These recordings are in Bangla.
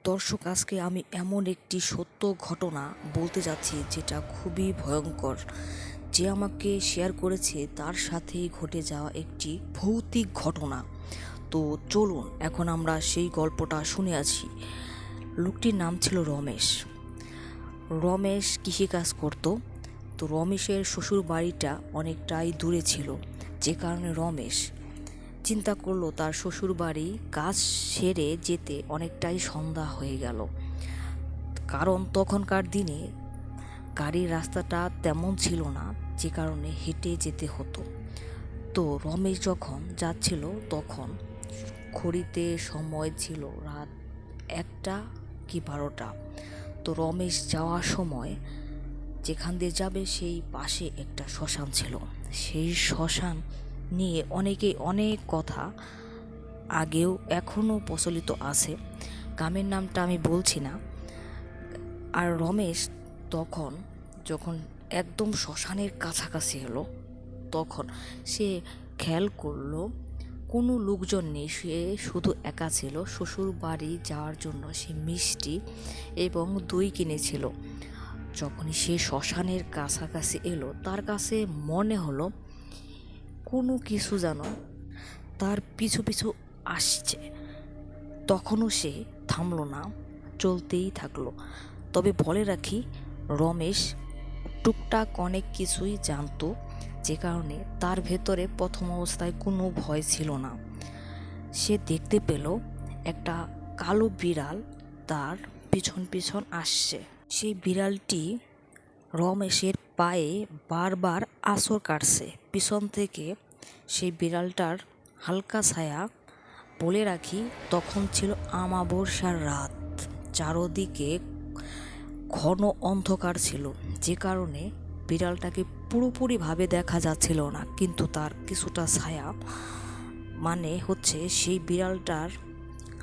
দর্শক, আজকে আমি এমন একটি সত্য ঘটনা বলতে যাচ্ছি যেটা খুবই ভয়ঙ্কর। যে আমাকে শেয়ার করেছে তার সাথেই ঘটে যাওয়া একটি ভৌতিক ঘটনা। তো চলুন এখন আমরা সেই গল্পটা শুনে আছি। লোকটির নাম ছিল রমেশ। রমেশ কৃষিকাজ করত। তো রমেশের শ্বশুর বাড়িটা অনেকটাই দূরে ছিল, যে কারণে রমেশ চিন্তা করলো তার শ্বশুর বাড়ি কাজ সেরে যেতে অনেকটাই সন্ধ্যা হয়ে গেল। কারণ তখনকার দিনে গাড়ির রাস্তাটা তেমন ছিল না, যে কারণে হেঁটে যেতে হতো। তো রমেশ যখন যাচ্ছিল তখন ঘড়িতে সময় ছিল রাত 1টা কি 12টা। তো রমেশ যাওয়ার সময় যেখান দিয়ে যাবে সেই পাশে একটা শ্মশান ছিল। সেই শ্মশান নিয়ে অনেকেই অনেক কথা আগেও এখনও প্রচলিত আছে। গ্রামের নামটা আমি বলছি না। আর রমেশ তখন যখন একদম শ্মশানের কাছাকাছি এলো, তখন সে খেয়াল করলো কোনো লোকজন নেই। সে শুধু একা ছিল। শ্বশুর বাড়ি যাওয়ার জন্য সে মিষ্টি এবং দই কিনেছিল। যখনই সে শ্মশানের কাছাকাছি এলো, তার কাছে মনে হলো কোনো কিছু যেন তার পিছু পিছু আসছে। তখনও সে থামলো না, চলতেই থাকলো। তবে বলে রাখি, রমেশ টুকটাক অনেক কিছুই জানতো, যে কারণে তার ভেতরে প্রথম অবস্থায় কোনো ভয় ছিল না। সে দেখতে পেল একটা কালো বিড়াল তার পিছন পিছন আসছে। সেই বিড়ালটি রমেশের পায়ে বারবার আঁচড় কাটছে পিছন থেকে। সেই বিড়ালটার হালকা ছায়া। বলে রাখি, তখন ছিল আমাবস্যার রাত। চারদিকে ঘন অন্ধকার ছিল, যে কারণে বিড়ালটাকে পুরোপুরিভাবে দেখা যাচ্ছিল না, কিন্তু তার কিছুটা ছায়া, মানে হচ্ছে সেই বিড়ালটার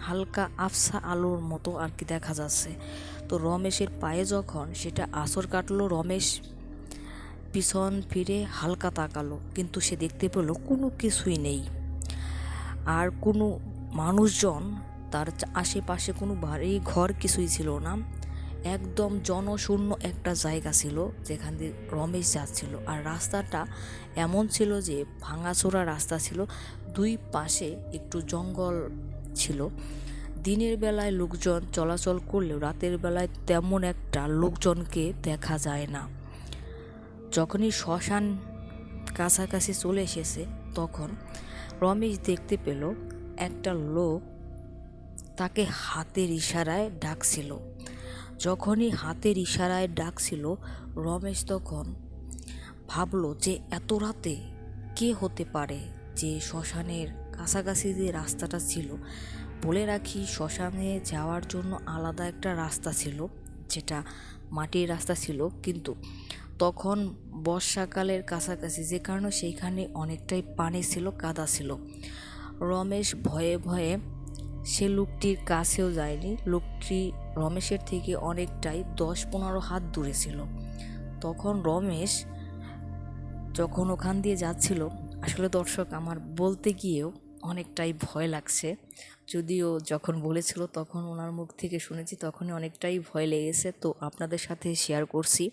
হালকা আবছা আলোর মতো আর কি দেখা যাচ্ছে। তো রমেশের পায়ে যখন সেটা আঁচড় কাটলো, রমেশ পিছন ফিরে হালকা তাকালো, কিন্তু সে দেখতে পেল কোনো কিছুই নেই। আর কোনো মানুষজন তার আশেপাশে, কোনো বাড়ি ঘর কিছুই ছিল না। একদম জনশূন্য একটা জায়গা ছিল যেখান দিয়ে রমেশ যাচ্ছিল। আর রাস্তাটা এমন ছিল যে ভাঙাচোরা রাস্তা ছিল, দুই পাশে একটু জঙ্গল ছিল। দিনের বেলায় লোকজন চলাচল করলেও রাতের বেলায় তেমন একটা লোকজনকে দেখা যায় না। যখনই শ্মশান কাছাকাছি চলে এসেছে, তখন রমেশ দেখতে পেল একটা লোক তাকে হাতের ইশারায় ডাকছিল। যখনই হাতের ইশারায় ডাকছিল, রমেশ তখন ভাবলো যে এত রাতে কে হতে পারে যে শ্মশানের কাছাকাছি যে রাস্তাটা ছিল। বলে রাখি, শ্মশানে যাওয়ার জন্য আলাদা একটা রাস্তা ছিল, যেটা মাটির রাস্তা ছিল, কিন্তু তখন বর্ষাকালের কাছাকাছি, যে কারণে সেইখানে অনেকটাই পানি ছিল, কাদা ছিল। রমেশ ভয়ে ভয়ে সে লোকটির কাছেও যায়নি। লোকটি রমেশের থেকে অনেকটাই 10-15 হাত দূরে ছিল। তখন রমেশ যখন ওখান দিয়ে যাচ্ছিল, আসলে দর্শক, আমার বলতে গিয়েও অনেকটাই ভয় লাগছে। যদিও যখন বলেছিল তখন ওনার মুখ থেকে শুনেছি, তখনই অনেকটাই ভয় লেগেছে, তো আপনাদের সাথে শেয়ার করছি।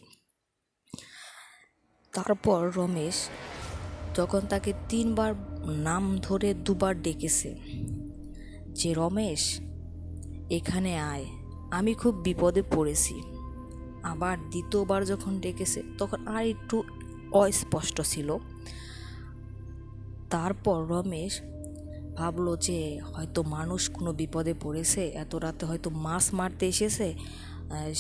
তারপর রমেশ যখন তাকে 3বার নাম ধরে 2বার ডেকেছে যে রমেশ এখানে আয়, আমি খুব বিপদে পড়েছি। আবার দ্বিতীয়বার যখন ডেকেছে তখন আর একটু অস্পষ্ট ছিল। তারপর রমেশ ভাবলো যে হয়তো মানুষ কোনো বিপদে পড়েছে, এত রাতে হয়তো মাছ মারতে এসেছে,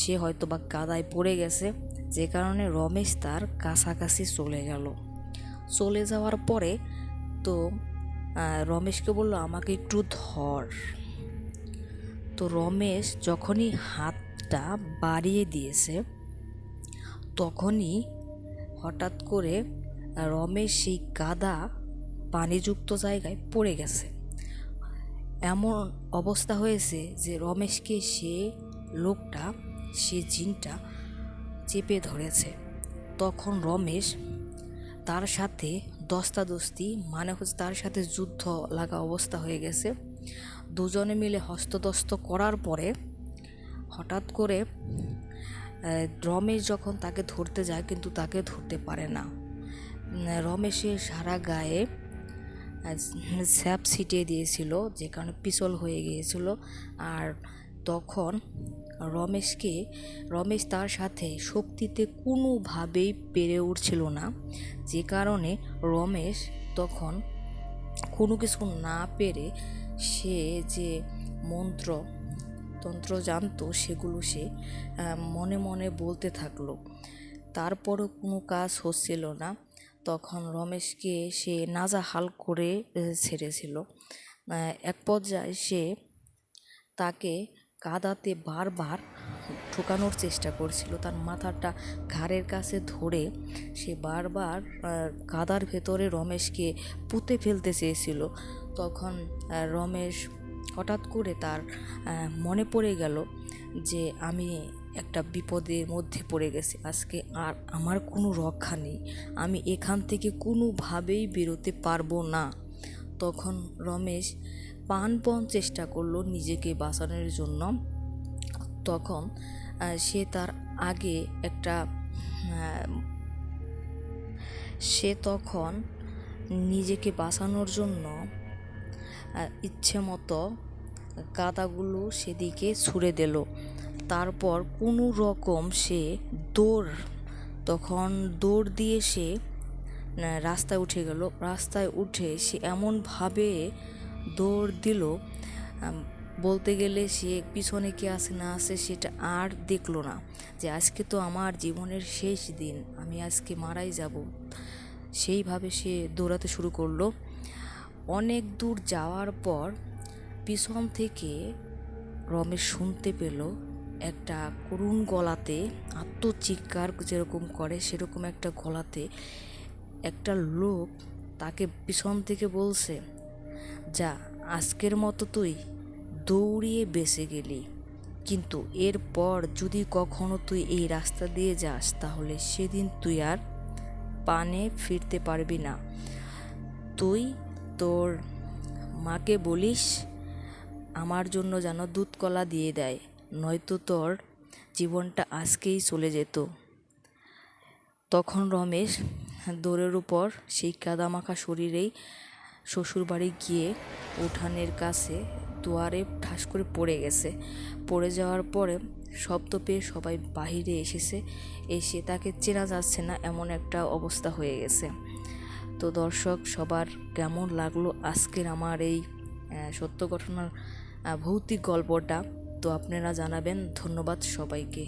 সে হয়তো বা কাদায় পড়ে গেছে, যে কারণে রমেশ তার কাছাকাছি চলে গেল। চলে যাওয়ার পরে তো রমেশকে বলল, আমাকে একটু ধর। তো রমেশ যখনই হাতটা বাড়িয়ে দিয়েছে, তখনই হঠাৎ করে রমেশ সেই কাদা পানিযুক্ত জায়গায় পড়ে গেছে। এমন অবস্থা হয়েছে যে রমেশকে সে লোকটা, সে জিনটা চেপে ধরেছে। তখন রমেশ তার সাথে দস্তাদস্তি, মানে হচ্ছে তার সাথে যুদ্ধ লাগা অবস্থা হয়ে গেছে। দুজনে মিলে হস্তদস্ত করার পরে হঠাৎ করে রমেশ যখন তাকে ধরতে যায় কিন্তু তাকে ধরতে পারে না। রমেশের সারা গায়ে স্যাপ ছিটিয়ে দিয়েছিল, যে কারণে পিছল হয়ে গিয়েছিল। আর তখন রমেশ তার সাথে শক্তিতে কোনোভাবেই পেরে উঠছিল না, যে কারণে রমেশ তখন কোনো কিছু না পেরে সে যে তন্ত্র জানতো সেগুলো সে মনে মনে বলতে থাকলো। তারপরও কোনো কাজ হচ্ছিল না। তখন রমেশকে সে নাজেহাল করে ছেড়েছিল। এক পর্যায়ে সে তাকে কাদাতে বারবার ঠোকানোর চেষ্টা করছিল। তার মাথাটা ঘাড়ের কাছে ধরে সে বারবার কাদার ভেতরে রমেশকে পুঁতে ফেলতে চেয়েছিল। তখন রমেশ হঠাৎ করে তার মনে পড়ে গেল যে আমি একটা বিপদের মধ্যে পড়ে গেছি, আজকে আর আমার কোনো রক্ষা নেই, আমি এখান থেকে কোনোভাবেই বেরোতে পারবো না। তখন রমেশ প্রাণপণ চেষ্টা করলো নিজেকে বাঁচানোর জন্য। তখন সে তার আগে সে তখন নিজেকে বাঁচানোর জন্য ইচ্ছে মতো কাদাগুলো সেদিকে ছুঁড়ে দিল। তারপর কোনো রকম সে দৌড় দিয়ে সে রাস্তায় উঠে গেল। রাস্তায় উঠে সে এমনভাবে দৌড় দিল, বলতে গেলে সে পিছনে কে আছে না আছে সেটা আর দেখলো না, যে আজকে তো আমার জীবনের শেষ দিন, আমি আজকে মারাই যাব। সেইভাবে সে দৌড়াতে শুরু করলো। অনেক দূর যাওয়ার পর পিছন থেকে রমেশ শুনতে পেল একটা করুণ গলাতে, আত্মচিৎকার যেরকম করে সেরকম একটা গলাতে একটা লোক তাকে পিছন থেকে বলছে, যা আজকের মতো তুই দৌড়িয়ে বেঁচে গেলি, কিন্তু এরপর যদি কখনো তুই এই রাস্তা দিয়ে যাস তাহলে সেদিন তুই আর পানে ফিরতে পারবি না। তুই তোর মাকে বলিস আমার জন্য যেন দুধ কলা দিয়ে দেয়, নয়তো তোর জীবনটা আজকেই চলে যেত। তখন রমেশ দৌড়ের উপর সেই কাদামাখা শরীরেই শ্বশুরবাড়ি গিয়ে উঠানের কাছে দুয়ারে ঠাস করে পড়ে গেছে। পড়ে যাওয়ার পরে শব্দ পেয়ে সবাই বাহিরে এসে তাকে চেনা যাচ্ছে না, এমন একটা অবস্থা হয়ে গেছে। তো দর্শক, সবার কেমন লাগলো আজকের আমার এই সত্য ঘটনার ভৌতিক গল্পটা, তো আপনারা জানাবেন। ধন্যবাদ সবাইকে।